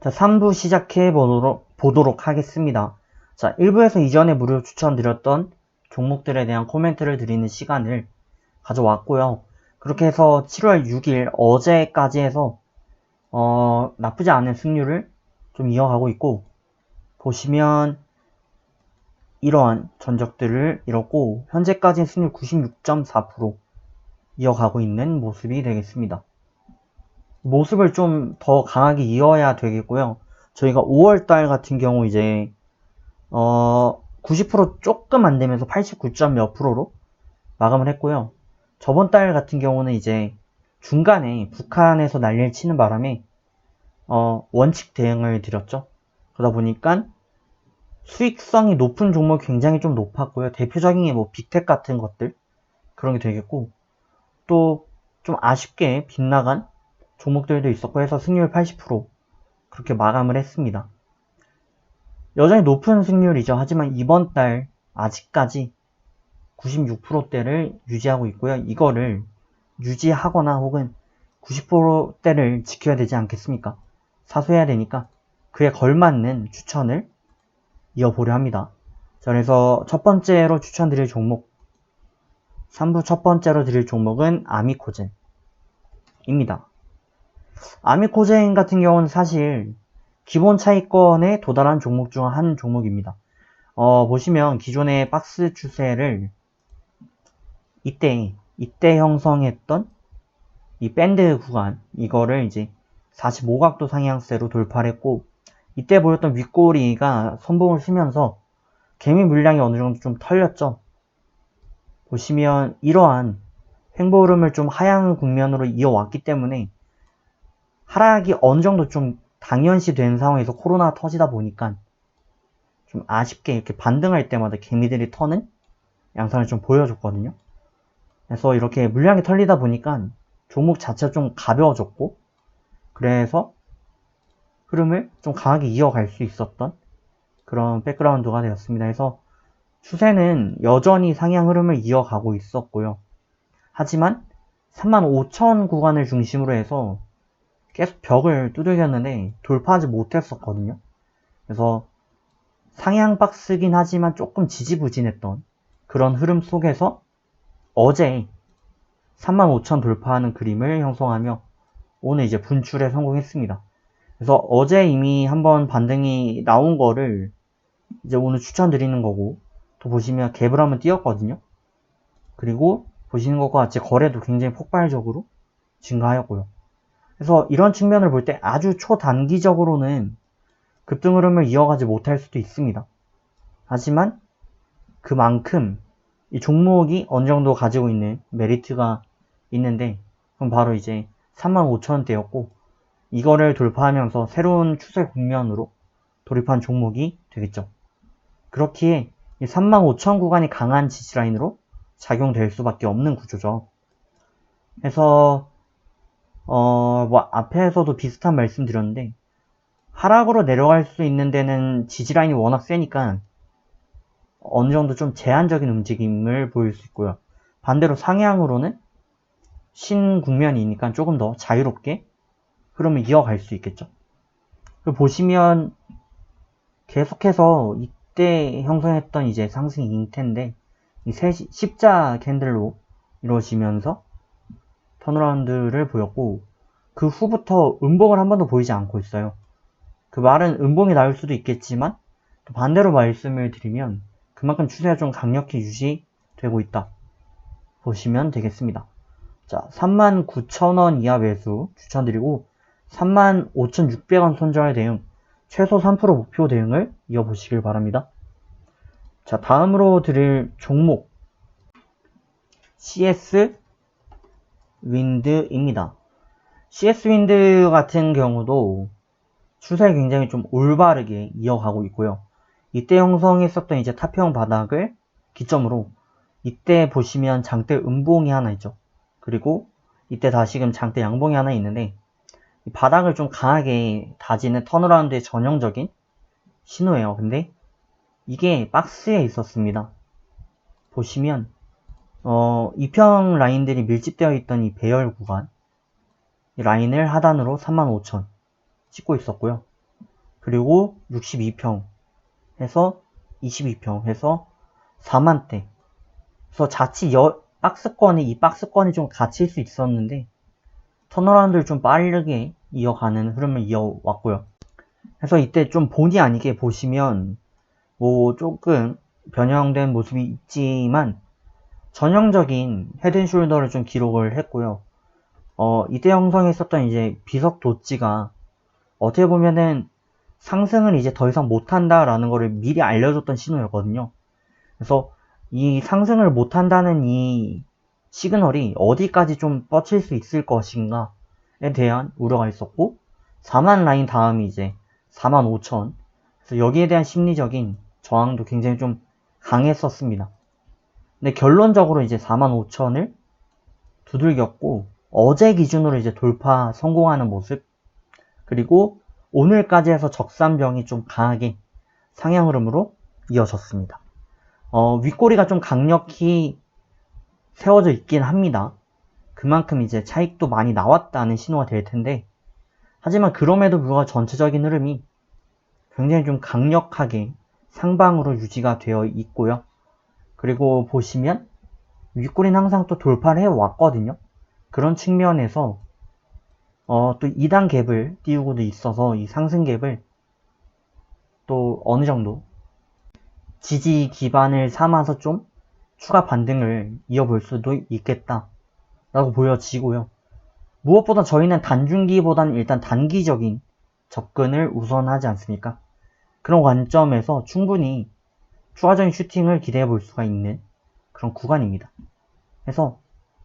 자, 3부 시작해 보도록 하겠습니다. 자, 1부에서 이전에 무료 추천드렸던 종목들에 대한 코멘트를 드리는 시간을 가져왔고요. 그렇게 해서 7월 6일 어제까지 해서 나쁘지 않은 승률을 좀 이어가고 있고, 보시면 이러한 전적들을 이뤘고 현재까지 승률 96.4% 이어가고 있는 모습이 되겠습니다. 모습을 좀 더 강하게 이어야 되겠고요. 저희가 5월달 같은 경우 이제 90% 조금 안 되면서 89점 몇 프로로 마감을 했고요. 저번 달 같은 경우는 이제 중간에 북한에서 난리를 치는 바람에 원칙 대응을 드렸죠. 그러다 보니까 수익성이 높은 종목이 굉장히 좀 높았고요. 대표적인 게 뭐 빅텍 같은 것들 그런 게 되겠고, 또 좀 아쉽게 빗나간 종목들도 있었고 해서 승률 80% 그렇게 마감을 했습니다. 여전히 높은 승률이죠. 하지만 이번 달 아직까지 96%대를 유지하고 있고요. 이거를 유지하거나 혹은 90%대를 지켜야 되지 않겠습니까? 사수해야 되니까 그에 걸맞는 추천을 이어보려 합니다. 자, 그래서 첫 번째로 추천드릴 종목, 3부 첫 번째로 드릴 종목은 아미코젠입니다. 아미코젠 같은 경우는 사실 기본 차익권에 도달한 종목 중 한 종목입니다. 보시면 기존의 박스 추세를 이때 형성했던 이 밴드 구간, 이거를 이제 45각도 상향세로 돌파를 했고, 이때 보였던 윗꼬리가 선봉을 쓰면서 개미 물량이 어느 정도 좀 털렸죠. 보시면 이러한 횡보 흐름을 좀 하향 국면으로 이어왔기 때문에 하락이 어느 정도 좀 당연시 된 상황에서 코로나가 터지다 보니까 좀 아쉽게 이렇게 반등할 때마다 개미들이 터는 양상을 좀 보여줬거든요. 그래서 이렇게 물량이 털리다 보니까 종목 자체가 좀 가벼워졌고, 그래서 흐름을 좀 강하게 이어갈 수 있었던 그런 백그라운드가 되었습니다. 그래서 추세는 여전히 상향 흐름을 이어가고 있었고요. 하지만 35,000 구간을 중심으로 해서 계속 벽을 두들겼는데 돌파하지 못했었거든요. 그래서 상향 박스긴 하지만 조금 지지부진했던 그런 흐름 속에서 어제 35,000 돌파하는 그림을 형성하며 오늘 이제 분출에 성공했습니다. 그래서 어제 이미 한번 반등이 나온 거를 이제 오늘 추천드리는 거고, 또 보시면 갭을 한번 띄었거든요. 그리고 보시는 것과 같이 거래도 굉장히 폭발적으로 증가하였고요. 그래서 이런 측면을 볼 때 아주 초단기적으로는 급등 흐름을 이어가지 못할 수도 있습니다. 하지만 그만큼 이 종목이 어느 정도 가지고 있는 메리트가 있는데, 그럼 바로 이제 35,000원대였고 이거를 돌파하면서 새로운 추세 국면으로 돌입한 종목이 되겠죠. 그렇기에 35,000 구간이 강한 지지라인으로 작용될 수밖에 없는 구조죠. 그래서 뭐 앞에서도 비슷한 말씀 드렸는데, 하락으로 내려갈 수 있는 데는 지지라인이 워낙 세니까 어느 정도 좀 제한적인 움직임을 보일 수 있고요. 반대로 상향으로는 신국면이니까 조금 더 자유롭게 흐름을 이어갈 수 있겠죠. 그리고 보시면 계속해서 이때 형성했던 이제 상승 잉태인데, 이 십자 캔들로 이루어지면서 턴어라운드를 보였고, 그 후부터 음봉을 한 번도 보이지 않고 있어요. 그 말은 음봉이 나올 수도 있겠지만, 또 반대로 말씀을 드리면 그만큼 추세가 좀 강력히 유지되고 있다 보시면 되겠습니다. 자, 39,000원 이하 매수 추천드리고 35,600원 손절 대응, 최소 3% 목표 대응을 이어보시길 바랍니다. 자, 다음으로 드릴 종목 CS 윈드입니다. CS 윈드 같은 경우도 추세를 굉장히 좀 올바르게 이어가고 있고요. 이때 형성했었던 이제 타평 바닥을 기점으로 이때 보시면 장대 음봉이 하나 있죠. 그리고 이때 다시금 장대 양봉이 하나 있는데, 이 바닥을 좀 강하게 다지는 턴어라운드의 전형적인 신호예요. 근데 이게 박스에 있었습니다. 보시면 이평 라인들이 밀집되어 있던 이 배열 구간, 이 라인을 하단으로 35,000 찍고 있었고요. 그리고 62평 해서 22평 해서 4만대. 그래서 자칫 이 박스권이 좀 갇힐 수 있었는데 턴어라운드를 좀 빠르게 이어가는 흐름을 이어왔고요. 그래서 이때 좀 본의 아니게 보시면 뭐 조금 변형된 모습이 있지만 전형적인 헤드앤숄더를 좀 기록을 했고요. 이때 형성했었던 이제 비석 도찌가 어떻게 보면은 상승을 이제 더 이상 못한다라는 거를 미리 알려줬던 신호였거든요. 그래서 이 상승을 못한다는 이 시그널이 어디까지 좀 뻗칠 수 있을 것인가에 대한 우려가 있었고 4만 라인 다음이 이제 4만 5천. 그래서 여기에 대한 심리적인 저항도 굉장히 좀 강했었습니다. 근데 결론적으로 이제 4만 5천을 두들겼고 어제 기준으로 이제 돌파 성공하는 모습, 그리고 오늘까지 해서 적산병이 좀 강하게 상향 흐름으로 이어졌습니다. 윗꼬리가 좀 강력히 세워져 있긴 합니다. 그만큼 이제 차익도 많이 나왔다는 신호가 될 텐데, 하지만 그럼에도 불구하고 전체적인 흐름이 굉장히 좀 강력하게 상방으로 유지가 되어 있고요. 그리고 보시면 윗꼬리는 항상 또 돌파를 해왔거든요. 그런 측면에서 또 2단 갭을 띄우고도 있어서 이 상승 갭을 또 어느 정도 지지 기반을 삼아서 좀 추가 반등을 이어볼 수도 있겠다 라고 보여지고요. 무엇보다 저희는 단중기보다는 일단 단기적인 접근을 우선하지 않습니까? 그런 관점에서 충분히 추가적인 슈팅을 기대해 볼 수가 있는 그런 구간입니다. 그래서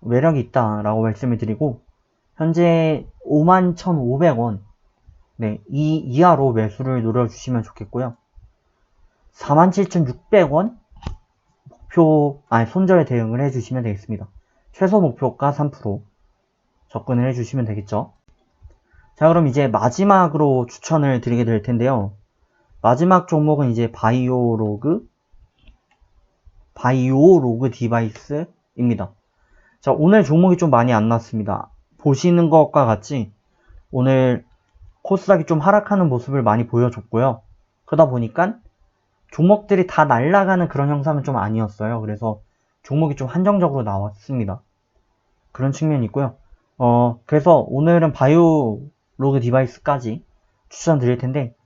매력이 있다라고 말씀을 드리고, 현재 51,500원 이 이하로 매수를 노려주시면 좋겠고요. 47,600원 손절에 대응을 해주시면 되겠습니다. 최소 목표가 3% 접근을 해주시면 되겠죠. 자, 그럼 이제 마지막으로 추천을 드리게 될 텐데요. 마지막 종목은 이제 바이오로그 디바이스입니다. 자, 오늘 종목이 좀 많이 안 났습니다. 보시는 것과 같이 오늘 코스닥이 좀 하락하는 모습을 많이 보여줬고요. 그러다 보니까 종목들이 다 날아가는 그런 형상은 좀 아니었어요. 그래서 종목이 좀 한정적으로 나왔습니다. 그런 측면이 있고요. 그래서 오늘은 바이오로그 디바이스까지 추천드릴 텐데,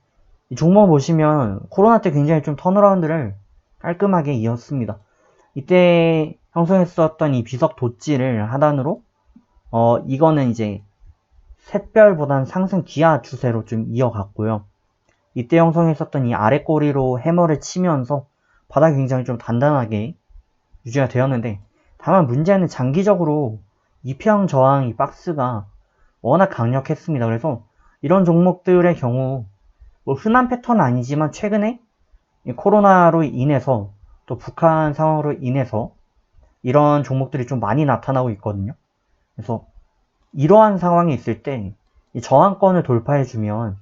이 종목 보시면 코로나 때 굉장히 좀 턴어라운드를 깔끔하게 이었습니다. 이때 형성했었던 이 비석 도찌를 하단으로 이거는 이제 샛별보다는 상승 기하 추세로 좀 이어갔고요. 이때 형성했었던 이 아래 꼬리로 해머를 치면서 바닥이 굉장히 좀 단단하게 유지가 되었는데, 다만 문제는 장기적으로 이평 저항 이 박스가 워낙 강력했습니다. 그래서 이런 종목들의 경우 뭐 흔한 패턴은 아니지만 최근에 코로나로 인해서 또 북한 상황으로 인해서 이런 종목들이 좀 많이 나타나고 있거든요. 그래서 이러한 상황이 있을 때 이 저항권을 돌파해주면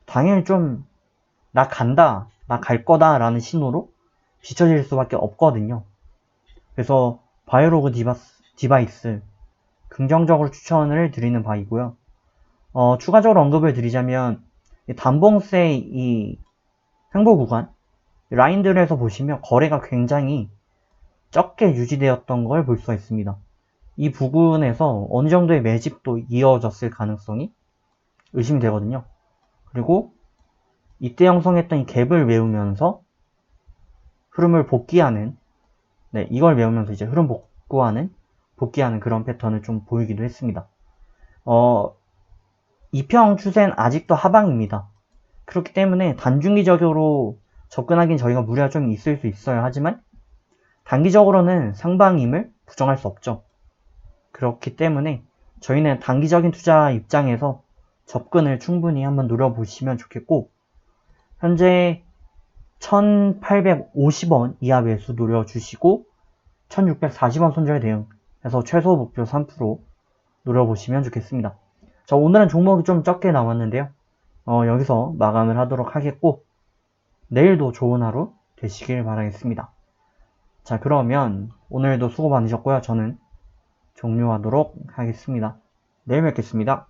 당연히 좀 나 간다, 나 갈 거다 라는 신호로 비춰질 수밖에 없거든요. 그래서 바이오로그 디바이스 긍정적으로 추천을 드리는 바이고요. 추가적으로 언급을 드리자면 단봉세 이 횡보 구간 라인들에서 보시면 거래가 굉장히 적게 유지되었던 걸 볼 수가 있습니다. 이 부분에서 어느 정도의 매집도 이어졌을 가능성이 의심이 되거든요. 그리고 이때 형성했던 이 갭을 외우면서 흐름을 복귀하는, 이걸 외우면서 이제 흐름 복귀하는 그런 패턴을 좀 보이기도 했습니다. 이평 추세는 아직도 하방입니다. 그렇기 때문에 단중기적으로 접근하긴 저희가 무리가 좀 있을 수 있어요. 하지만 단기적으로는 상방임을 부정할 수 없죠. 그렇기 때문에 저희는 단기적인 투자 입장에서 접근을 충분히 한번 노려보시면 좋겠고, 현재 1850원 이하 매수 노려주시고 1640원 손절 대응해서 최소 목표 3% 노려보시면 좋겠습니다. 자, 오늘은 종목이 좀 적게 나왔는데요. 여기서 마감을 하도록 하겠고, 내일도 좋은 하루 되시길 바라겠습니다. 자, 그러면 오늘도 수고 많으셨고요. 저는 종료하도록 하겠습니다. 내일 뵙겠습니다.